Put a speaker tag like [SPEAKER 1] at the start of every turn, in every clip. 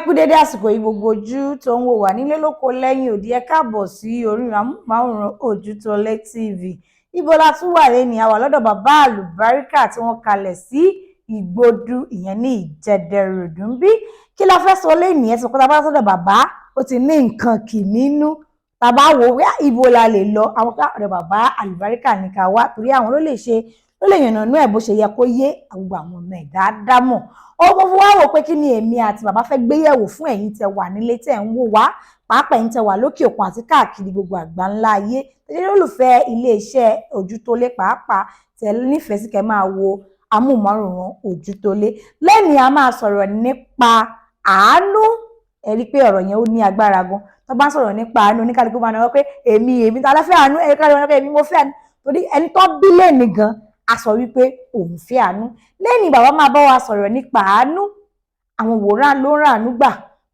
[SPEAKER 1] kú dédé àsìkò yìí gbogbo ojú tó ń wò wá nílé lóko lẹ́yìn òdì ẹ káàbọ̀ sí orí amóhùnmáwòrán Ojútólé TV. Ibo la tún wà lẹ́ni a wà lọ́dọ̀ Baba Alubaruka tí wọ́n kalẹ̀ sí Ìgbòdú ìyẹn ní Ìjẹ̀dẹ̀ròdú ń bí. Kí la fẹ́ sọ lẹ́ni ẹ sọ pé tá bá sọ́dọ̀ bàbá ó ti ní nǹkan kì nínú. Tá bá wò wí ibo la lè lọ àwọn ọ̀dọ̀ Baba Alubaruka ní ká wá torí àwọn ló lè yànnàná ẹ̀ bó ṣe yẹ kó yé gbogbo àwọn ọmọ ẹ̀ dáadáa mọ̀. Ọmọ fún wa wò pé kí ni èmi àti bàbá fẹ́ gbéyẹ̀wò fún ẹ̀yin tẹ́ wà nílé tẹ́ ń wò wá pàápàá ẹ̀yin tẹ́ wà lókè òkun àti káàkiri gbogbo àgbáńlá ayé tẹ́lẹ̀ olùfẹ́ iléeṣẹ́ Ojútólé pàápàá tẹ́ nífẹ̀ẹ́ sí kẹ́ máa wo amóhùnmáwòrán Ojútólé. Lẹ́ni a máa sọ̀rọ̀ nípa àánú. Ẹ rí pé ọ̀rọ̀ yẹn ó ní agbára gan. Tó bá sọ̀rọ̀ nípa àánú oníkálukú máa náwó pé èmi ta la fẹ́ àánú ẹ ká lọ pé èmi mo fẹ́ àánú torí ẹni tó bí lẹ́ni gan a sọ wípé òun fẹ́ àánú. Lẹ́ni bàbá máa bá wa sọ̀rọ̀ nípa àánú àwọn wòrán ló ń ràánú gbà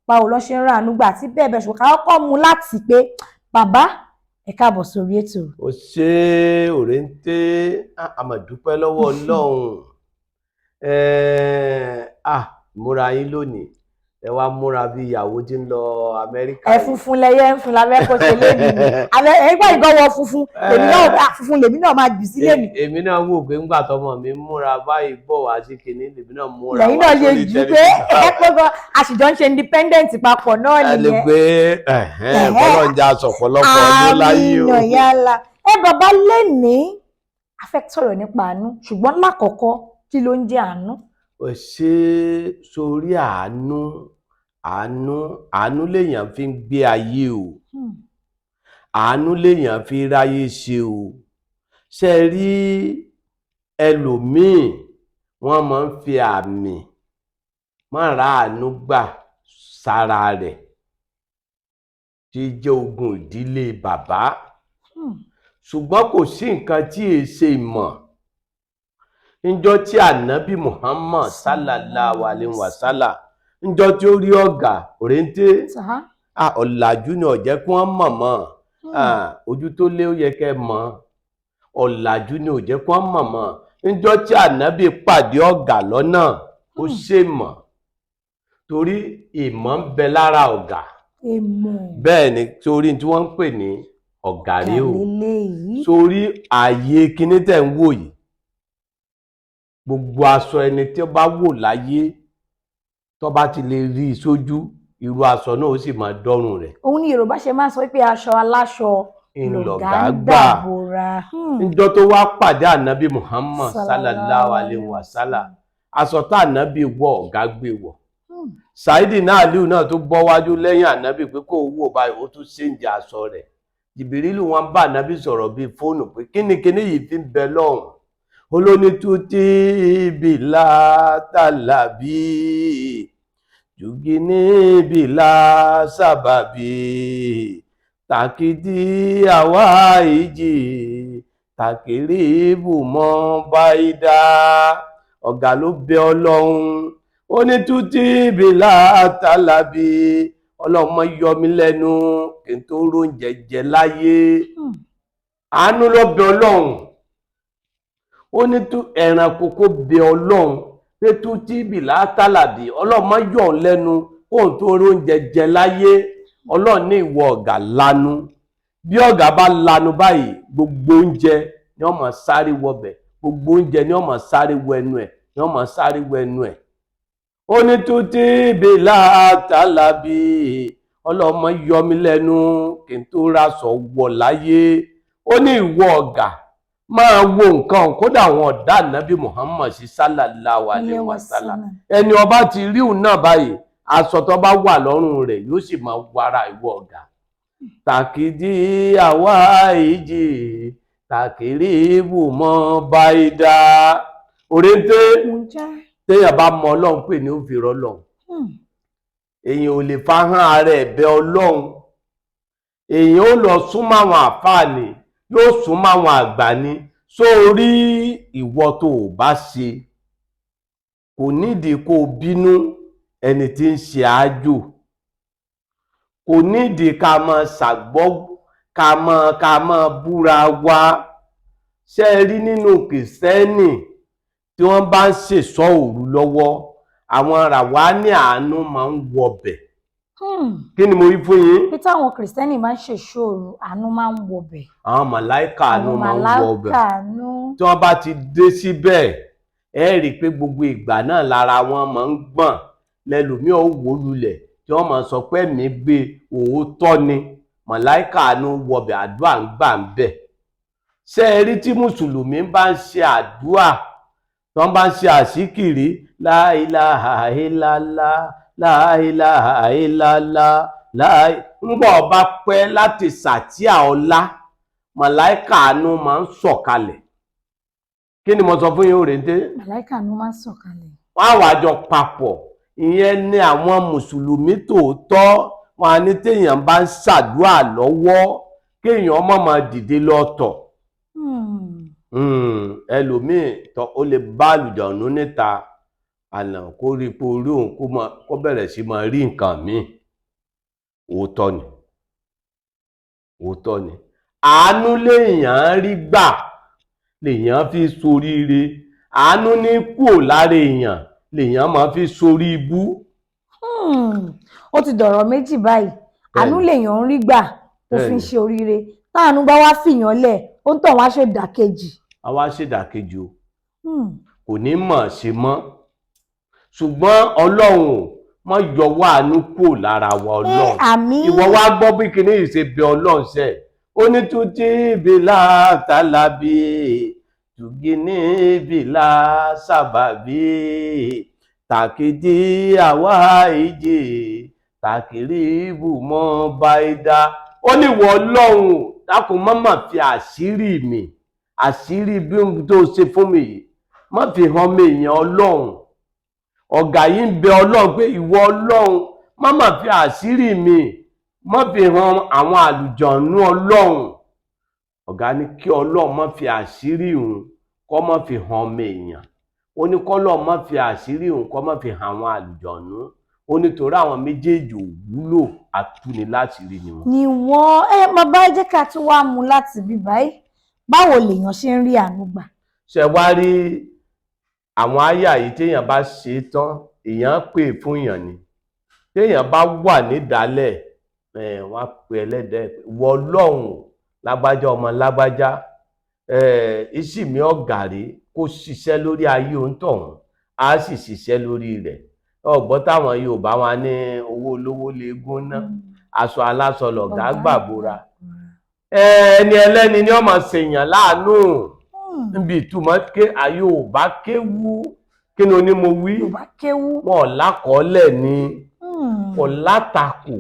[SPEAKER 1] báwo ló ṣe ń ràánú gbà àti bẹ́ẹ̀ bẹ́ẹ̀ ṣùgbọ́n ká kọ́kọ́ mú láti pé bàbá ẹ káàbọ̀ sórí ètò.
[SPEAKER 2] Ó ṣe òrèǹté àmọ̀dúpẹ́ lọ́wọ́ Ọlọ́run múra yín lónìí ẹ wá múra bí ìyàwó tí ń lọ Amẹ́ríkà.
[SPEAKER 1] Ẹ funfun lẹyẹ ń fún labẹ́ kó ṣe lébi ni ẹgbẹ́ ìgbọ́wọ́ funfun lèmi náà funfun lèmi náà máa jù sílé mi.
[SPEAKER 2] Èmi náà wò pé ńgbà tọmọ mi múra báyìí bọ̀ wá sí kinní lèmi náà múra
[SPEAKER 1] lẹ́yìn náà lè jù pé ẹ pé gan àṣìjọ ń ṣe independent papọ̀ náà nìyẹn.
[SPEAKER 2] ẹ lè gbé bọ́lọ̀njà sọ̀pọ̀lọpọ̀ ọdún láyé o.
[SPEAKER 1] àmì ìyàlá bàbá lẹ́ni a fẹ́ sọ̀rọ̀ nípa àánú ṣùgbọ́n lákọ̀ọ́kọ́ kí ló ń jẹ́ àánú?
[SPEAKER 2] Ó ṣe sórí àánú lèèyàn fi ń gbé ayé o. Àánú lèèyàn fi ráyé ṣe o. Ṣé rí ẹlòmíì wọ́n máa ń fi àmì máa ra àánú gbà sára rẹ̀ tí jẹ́ ogun ìdílé bàbá. Ṣùgbọ́n kò sí nǹkan tí è ṣe ìmọ̀. Níjọ́ tí Ànábì Muhammad sallallahu alaihi wasallam níjọ́ tí ó rí ọ̀gá òrèǹté ọ̀làjú ni ó jẹ́ kí wọ́n mọ̀ mọ́. Ojútólé ó yẹ kẹ́ mọ̀ ọ̀làjú ni ó jẹ́ kí wọ́n mọ̀ mọ́. Níjọ́ tí Ànábì pàdé ọ̀gá lọ́nà ó ṣe mọ̀ torí ìmọ̀ ń bẹ lára ọ̀gá. Bẹ́ẹ̀ ni torí tí wọ́n ń pè ní ọ̀gá rí o. Torí ààyè kíní tẹ̀ ń wò yìí gbogbo aṣọ ẹni tí ó bá wò láyé tó bá ti lè rí sójú irú aṣọ náà ó sì máa dọ́rùn rẹ̀.
[SPEAKER 1] Òun ni Yorùbá ṣe máa sọ pé aṣọ aláṣọ lọ̀gá gbàbọ̀ra.
[SPEAKER 2] Níjọ́ tó wá pàdé Ànábì Muhammad sallallahu alaihi wasallam aṣọ tá Ànábì wọ̀ ọ̀gá gbé wọ̀. Saidi náà Aliu náà tó bọ́ wájú lẹ́yìn Ànábì pé kó wò báyìí ó tún ṣéǹjì aṣọ rẹ̀. Jìbìrìlù wọn bá Ànábì sọ̀rọ̀ bíi fóònù pé kíni yìí fi ń bẹ lọ́hùn. Olóní tútí bìlá tàlàbí jùgínní bìlá sábàbí tàkìdí àwa ìjì tàkìrí bùmọ́ báyìdá. Ọ̀gá ló bẹ Ọlọ́run ó ní tútí bìlá tàlàbí Ọlọ́run mọ́ yọ mí lẹ́nu kí n tó róúnjẹ jẹ láyé. Àánú ló bẹ Ọlọ́run ó ní ẹranko kó bẹ Ọlọ́run pé tú tí bìlá tàlàbí Ọlọ́run má yọ̀ ọ́ lẹ́nu kóun tó róúnjẹ jẹ láyé. Ọlọ́run ní ìwọ ọ̀gá lanu bí ọ̀gá bá lanu báyìí gbogbo oúnjẹ ni wọ́n máa sáré wọbẹ̀ gbogbo oúnjẹ ni wọ́n máa sáré wọ ẹnu ẹ̀ ni wọ́n máa sáré wọ ẹnu ẹ̀. Ó ní tú tí bìlá tàlàbí Ọlọ́run má yọ mí lẹ́nu kí n tó raṣọ wọ̀ láyé. Ó ní ìwọ ọ̀gá máa wo nǹkan kódà àwọn ọ̀dá Ànábì Muhammad sí sallallahu alaihi wasallam ẹni ọba ti ríhùn náà báyìí aṣọ tó bá wà lọ́rùn rẹ̀ yóò sì máa wára ìwọ ọ̀gá. Tàkìdí àwa ìjì tàkìrí ibùmọ̀ báyìdá. Òrèǹté téèyàn bá mọ Ọlọ́run pè ní òfin Ọlọ́run èèyàn ò lè fahán ara ẹ̀ bẹ Ọlọ́run. Èèyàn ó lọ súnmọ́ àwọn àfáàní yóò súnmọ́ àwọn àgbà ni sórí ìwọ tó ò bá ṣe kò nídìí kó bínú ẹni tí ń ṣe àájò kò nídìí ká máa ṣàgbọ́ ká máa búra wa. Ṣé rí nínú Kìrìsìtẹ́nì tí wọ́n bá ń ṣèṣọ́ òru lọ́wọ́ àwọn ràwáánì àánú máa ń wọbẹ̀. Kí ni mo wí fún yín?
[SPEAKER 1] Pé táwọn Kìrìsìtẹ́nì máa ń ṣèṣòro, àánú máa ń wọbẹ̀.
[SPEAKER 2] Àwọn màláíkà àánú máa ń wọbẹ̀.
[SPEAKER 1] Àánú.
[SPEAKER 2] Tí wọ́n bá ti dé síbẹ̀, ẹ rí i pé gbogbo ìgbà náà lára wọn máa ń gbọ̀n, lẹ́lòmíì ó wó lulẹ̀ tí wọ́n máa sọ pé ẹ̀mí gbé, òótọ́ ni. Màláíkà àánú wọbẹ̀, àdúrà ń gbà ń bẹ̀. Ṣé ẹ rí tí mùsùlùmí bá ń ṣe àdúrà, tí wọ́n bá ń ṣe àsíkìrí, la ilaha illallah, la ilaha illallah, ńgbà ọba pẹ́ láti sàtíà ọlá, màláíkà àánú máa ń sọ̀kalẹ̀. Kí ni mo sọ fún yín òrèǹté?
[SPEAKER 1] Màláíkà àánú máa ń sọ̀kalẹ̀.
[SPEAKER 2] Wọ́n á wá jọ papọ̀. Ìyẹn ni àwọn mùsùlùmí tòótọ́. Wọ́n á ní téèyàn bá ń ṣàdúrà lọ́wọ́ kéèyàn má máa dìde lọ́tọ̀. Ẹlòmíì ó lè bá àlùjọ̀nnú níta àná kó rí pé orí òun kó bẹ̀rẹ̀ sí máa rí nǹkan míì. Òótọ́ ni. Òótọ́ ni. Àánú léèyàn rí gbà, lèèyàn fi soríire. Àánú ní kúò lára èèyàn, lèèyàn máa fi sorí ibú.
[SPEAKER 1] Ó ti dọ̀rọ̀ méjì báyìí. Àánú lèèyàn ń rí gbà tó fi ń ṣe oríire. Táànú bá wá fìyàn lẹ̀, ó ń tàn wá ṣèdàkejì.
[SPEAKER 2] A wá ṣèdàkejì o. Kò ní mọ̀ ṣe mọ́. Ṣùgbọ́n Ọlọ́run má yọ wá àánú kúò lára wa Ọlọ́run.
[SPEAKER 1] Àmín.
[SPEAKER 2] Ìwọ wá gbọ́ bí kinní yìí ṣe bẹ Ọlọ́run ṣe. Ó ní tútí bìlà tálábì, tùgínní bìlà sábàbí, tàkìdí àwa ìjì, tàkìrí ibùmọ̀ báyìdá. Ó ní ìwọ Ọlọ́run dákun má mà fi àṣírí mi, àṣírí bí ohun tó ṣe fún mi yìí, má fi hàn mí èèyàn Ọlọ́run. Ọ̀gá yìí ń bẹ Ọlọ́run pé ìwọ Ọlọ́run má mà fi àṣírí mi, má fi hàn àwọn àlùjọ̀nnú Ọlọ́run. Ọ̀gá ní kí Ọlọ́run má fi àṣírí òun kó má fi hàn ọmọ èèyàn. Ó ní k'Ọlọ́run má fi àṣírí òun kó má fi hàn àwọn àlùjọ̀nnú. Ó ní torí àwọn méjèèjì ò wúlò, atúniláṣìírí ni wọ́n.
[SPEAKER 1] Ni wọ́n bàbá ẹ jẹ́ ká tún wá mú láti bí báyìí. Báwo lèèyàn ṣe ń rí àánú gbà?
[SPEAKER 2] Ṣé wá rí àwọn àyà yìí téèyàn bá ṣe tán, èèyàn pè fún èèyàn ni. Téèyàn bá wà nídàálẹ̀, wọ́n á pe ẹlẹ́dẹ̀ ìwọ Ọlọ́run lágbájá ọmọ lágbájá, ìsìmí ọ̀gàrí kó ṣiṣẹ́ lórí ayé òǹtọ̀hún, á sì ṣiṣẹ́ lórí rẹ̀. Ọ̀gbọ́n táwọn Yorùbá wọn ní owó olówó lè gún ná, aṣọ aláṣọ lọ̀gá gbàbúra. Ẹni ẹlẹ́ni ni ó máa ṣèyàn láàánú. Níbi ìtumọ̀ ké Yorùbá kéwú. Kí ni mo wí?
[SPEAKER 1] Yorùbá kéwú.
[SPEAKER 2] Wọn ò lákọọ́lẹ̀ ni. Kò látakò.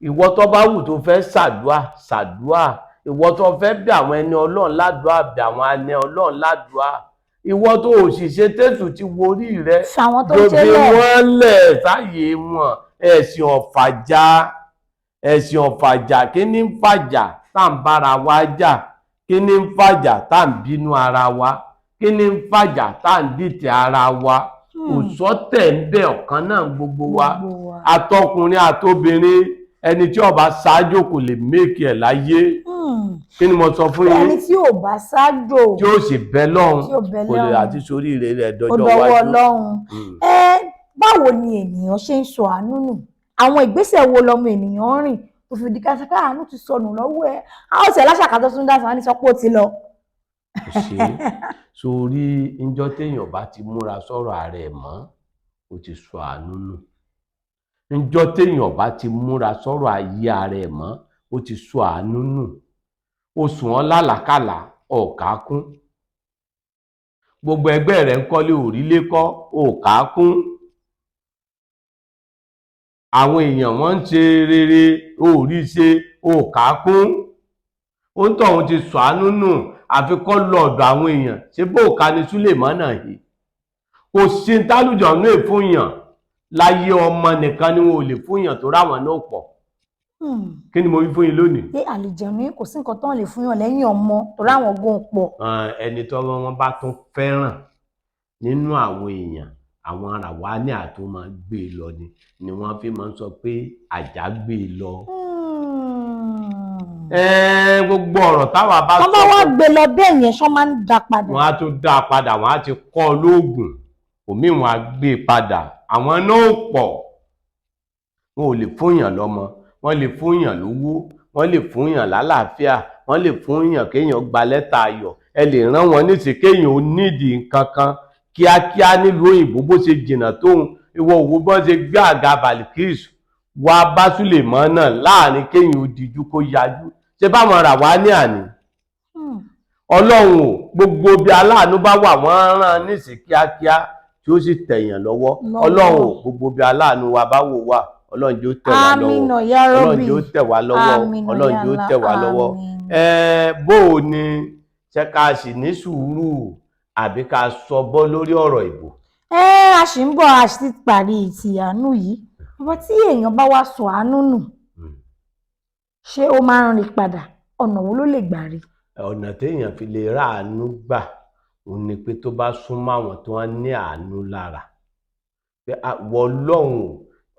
[SPEAKER 2] Ìwọ tó bá wù tó fẹ́ ṣàdúà. Ìwọ tó fẹ́ bí àwọn ẹni Ọlọ́run ládùá, bí àwọn ẹni Ọlọ́run ládùá. Ìwọ tó òṣìṣẹ́ tẹ́sù ti worí rẹ̀.
[SPEAKER 1] Ṣàwọn tó jẹ́ lẹ̀.
[SPEAKER 2] Gbogbo wọn lẹ̀ sáyé wọn. Ẹ̀sìn ọ̀fàjà. Ẹ̀sìn ọ̀fàjà. Kí ni ń fàjà tá ń bára wa jà? Kí ni ń fàjà tá ń bínú ara wa? Kí ni ń fàjà tá ń dìtẹ̀ ara wa? Òsọ́tẹ̀ ń bẹ ọ̀kan náà gbogbo wa. Àtọkùnrin àtobìnrin, ẹni tí ó bá ṣáájò kò lè méèkì ẹ̀ láyé. Kí ni mo sọ fún yín?
[SPEAKER 1] Ẹni tí ò bá ṣáájò,
[SPEAKER 2] tí ó sì bẹ lọ́hùn, kò lè àti sórí rẹ̀ dọjọ́ wájú.
[SPEAKER 1] Ọ̀dọ̀wọ́ Ọlọ́run. Báwo ni ènìyàn ṣe ń sọ àánú nù? Àwọn ìgbésẹ̀ wo lọmọ ènìyàn rìn tó fi di ká sọ pé àánú ti sọnù lọ́wọ́ ẹ̀? Àwọn ọ̀sẹ̀ láṣàkátọ́ tún dá sàn ní sọ pé ó ti lọ.
[SPEAKER 2] Kò sí. Sórí ìjọ téèyàn bá ti múra sọ̀rọ̀ ara ẹ̀ mọ́, ó ti sọ àánú nù. Ìjọ téèyàn bá ti múra sọ̀rọ̀ ayé ara ẹ̀ mọ́, ó ti sọ àánú nù. Ó sùn ọ́ lálàkàlà, ọ̀ká kún. Gbogbo ẹgbẹ́ rẹ̀ ń kọ́lé òrílé kọ́, ọ̀ká kún. Àwọn èèyàn wọ́n ń ṣe rere, òrí ṣe, ọ̀ká kún. Ó ń tọ̀hún ti sọ àánú nù, àfi kọ́ lọ́ọ̀dọ̀ àwọn èèyàn. Ṣé bó ká ní Súlèmánà yìí? Kò sí tálùjọ̀nú èfúnyàn láyé ọmọ nìkan ni wọn ò lè fúnyàn tó ráwọn náà pọ̀. Kí ni mo wí fún yín lónìí?
[SPEAKER 1] Pé àlùjọ̀nú kò sí nǹkan tán lè fúnyàn lẹ́yìn ọmọ tó ráwọn gan pọ̀.
[SPEAKER 2] Ẹni tó wọn bá tún fẹ́ràn nínú àwọn èèyàn, àwọn Ràwáánì àti máa gbé e lọ ni wọ́n fi máa ń sọ pé àjà gbé e lọ. Gbogbo ọ̀rọ̀ táwa bá sọ.
[SPEAKER 1] Wọ́n bá wá gbé lọ bẹ́ẹ̀ yẹn ṣọ́ máa ń dá padà.
[SPEAKER 2] Wọ́n á tún dá padà, wọ́n á ti kọ́ lóògùn, òmíì wọ́n á gbé padà, àwọn náà pọ̀, wọn ò lè fúnyàn lọ́mọ, wọ́n lè fúnyàn lówó, wọ́n lè fúnyàn lálàáfíà, wọ́n lè fúnyàn kéèyàn gba lẹ́tà ayọ̀. Ẹ lè rán wọn nísìnyí kéèyàn ó nídìí nǹkan kan kíákíá nílùú òyìnbó bó ṣe jìnnà tóun. Ìwọ òwò bọ́n ṣe gbé àga Balikis wá bá Sùlèmọ́nà láàrin kéèyàn ó dijú kó yajú. Ṣé báwọn rà wá ní àní? Ọlọ́run ò gbogbo bí aláàánú bá wà wọ́n rán nísìnyí kíákíá tí ó sì tẹ̀yàn lọ́wọ́. Ọlọ́run ò gbogbo bí aláàánú wa bá wò wà, Ọlọ́run jẹ́ ó tẹ̀ wá lọ́wọ́, Ọlọ́run jẹ́ ó tẹ̀ wá lọ́wọ́, Ọlọ́run jẹ́ ó tẹ̀ wá lọ́wọ́. Bó o ní ṣe ká sì ní sùúrù àbí ká sọ bọ́ lórí ọ̀rọ̀ ìbò?
[SPEAKER 1] A sì ń bọ̀, a sì ti parí ti àánú yìí. Bàbá, tí èèyàn bá wá sọ àánú nù, ṣé ó máa ń rí padà? Ọ̀nà wo ló lè gbà rí?
[SPEAKER 2] Ọ̀nà téèyàn fi lè ráàánú gbà òun ni pé tó bá súnmọ́ àwọn tó wọ́n ní àánú lára. Pé wọ Ọlọ́run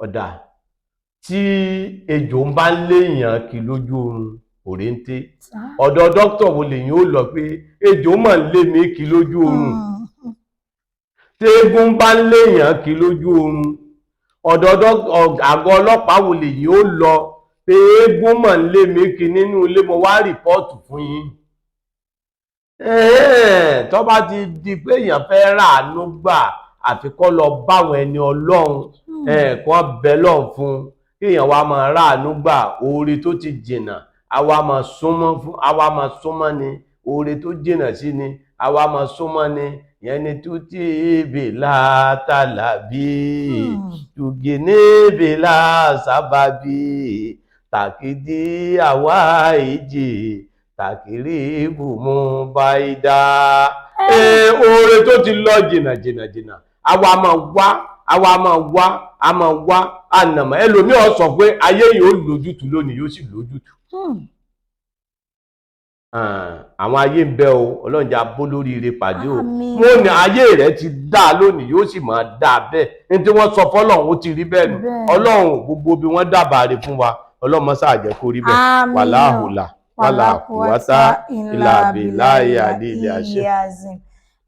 [SPEAKER 2] ọ̀dà tí ejò ń bá léèyàn kí lójú oorun òréńté, ọ̀dọ̀ dókítà wo lèyìn ó lọ pé ejò mọ̀ ń lé mi kí lójú oorun? Tí eégún bá ń léèyàn kí lójú oorun, ọ̀dọ̀ àgọ́ ọlọ́pàá wo lèyìn ó lọ pé eégún mọ̀ ń lé mi kí nínú ilé, mo wá rìpọ́ọ̀tù fún yín. Tó bá ti di pé èèyàn fẹ́ ráàánú gbà, àfi kó lọ báwọn ẹni Ọlọ́run kó bẹ lọ́hùn fún kéèyàn wá máa ráàánú gbà. Oore tó ti jìnnà àwa máa súnmọ́ ni, oore tó jìnnà sí ni àwa máa súnmọ́ ni. Ìyẹn ni tútì bìlà tàlàbí tùgìní bìlà sábàbí tàkìdí àwa ìjì tàkìrí ìbùmú báyìdá. Oore tó ti lọ jìnnà àwa máa wá ànàmọ́. Ẹlòmíì ó sọ pé ayé yìí ó lójútùú lónìí, yóò sì lójútùú. Àwọn ayé ń bẹ o, Ọlọ́run jẹ́ abó lórí ire pàdé o. Wọ́n ní ayé rẹ̀ ti dá lónìí, yóò sì máa dá bẹ́ẹ̀. Ní tí wọ́n sọ fọ́lọ́run ó ti rí bẹ́ẹ̀ nù. Ọlọ́run gbogbo bí wọ́n dábàá rẹ̀ fún wa, Ọlọ́run má ṣáà jẹ́ kó rí bẹ́ẹ̀. Wàlá hùlà wàlá kùwátá ìlà billahi àlíyìl àzím.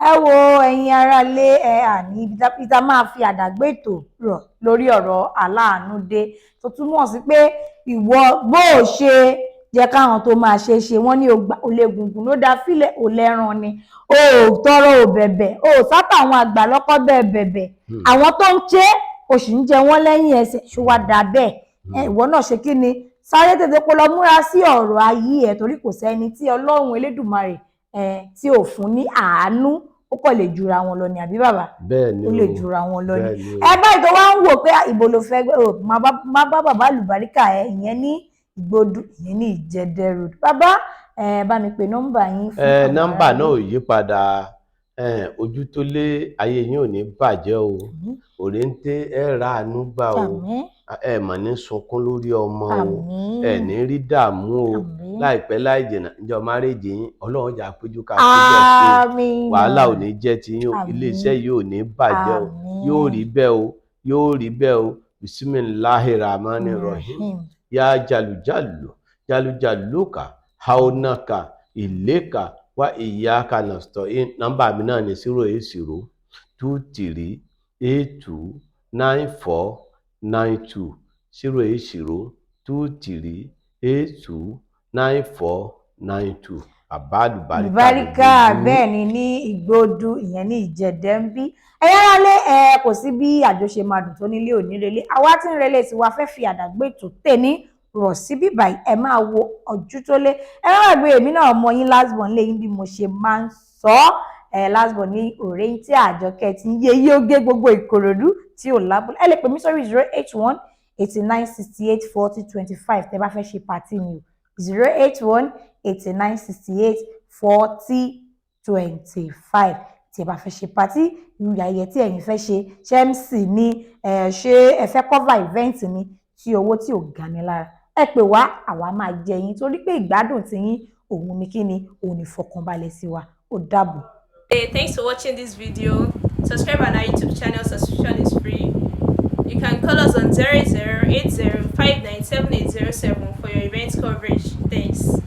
[SPEAKER 1] Ẹ wo ẹ̀yin aráalé, àní ibi tá máa fi àdàgbé ètò rọ̀ lórí ọ̀rọ̀ aláàánú dé, tó túmọ̀ sí pé ìwọ bó o ṣe jẹ́ káwọn tó máa ṣe wọ́n ní olégungun ló dá fílẹ̀ ò lẹ́ran ni, o ò tọrọ ò bẹ̀bẹ̀, o ò sátà àwọn àgbà lọ́kọ́ bẹ̀bẹ̀, àwọn tó ń ṣe o sì ń jẹ wọ́n lẹ́yìn ẹsẹ̀, ṣó wá dà bẹ́ẹ̀? Ìwọ náà ṣe kí ni? Sáré tètè kó lọ múra sí ọ̀rọ̀ ayé ẹ̀, torí kò sẹ́ni tí Ọlọ́run Elédùmarè tí ò fún ní àánú, ó kọ̀ lè jura wọn lọ ni, àbí bàbá?
[SPEAKER 2] Bẹ́ẹ̀ni
[SPEAKER 1] ó lè jura wọn lọ ni. Báyìí tó wá ń wò pé ìbò ló fẹ́ má bá Baba Alubarika ìyẹn ní Ìgbòdú, ìyẹn ní Ìjẹ̀dẹ̀ Road. Bàbá, bá mi pe nọ́mbà yín fún
[SPEAKER 2] nọ́mbà náà ò yí padà. Ojú tó lé ayé yín ò ní bàjẹ́ o, òréńté ráàánú gbà o, mọ̀ ní sunkún lórí ọmọ o, ní rí dààmú o. Láìpẹ́ láì jìnnà níjọ́ márèjì yín, Ọlọ́run jà péjú ká péjọ sí o, wàhálà ò ní jẹ́ ti yín o, iléeṣẹ́ yìí ò ní bàjẹ́ o, yóò rí bẹ́ẹ̀ o, yóò rí bẹ́ẹ̀ o. Bismillahirrahmanirrahim. Ya jalujaluka haunaka ileka wa iyaka nasta'in. Nọ́mbà mi náà ni 08023829492 08023829492. Baba
[SPEAKER 1] Alubarika bẹ́ẹ̀ ni ní Ìgbòdú, ìyẹn ní Ìjẹ̀dẹ̀ ń bí. Ẹ̀yin aráalé, kò sí bí àjọṣe máa dùn tó nílé onírelé, àwa tí ń relé tiwa fẹ́ fi àdàgbé ètò tèní rọ̀ sí bíbà yìí. Ẹ máa wo Ojú tó lé. Ẹ má gbàgbé èmi náà ọmọ yín lásbọ̀n lẹ́yìn bí mo ṣe máa ń sọ. Lásbọ̀n ní Òréńtí Àjọkẹ́ tí ń yé yógé gbogbo Ìkòròdú tí ò lábúlé. Ẹ lè pè mí sórí 08189684025 tẹ́ bá fẹ́ ṣe pàtí ni o. 08189684025 tí ẹ bá fẹ́ ṣe pàtí, irú ayẹyẹ tí ẹ̀yin fẹ́ ṣe, ṣé MC ni, ṣé ẹ fẹ́ cover event ni, tí owó tí ò ga ni lára, ẹ pè wá, àwa máa jẹ yín, torí pé ìgbádùn tí yín òun ni kíni, òun ni fọkànbalẹ̀ sí wa. Ó dàbọ̀.
[SPEAKER 3] Hey, thanks for watching this video. Subscribe on our YouTube channel. Subscription is free. You can call us on 0080597807 for your event coverage. Thanks.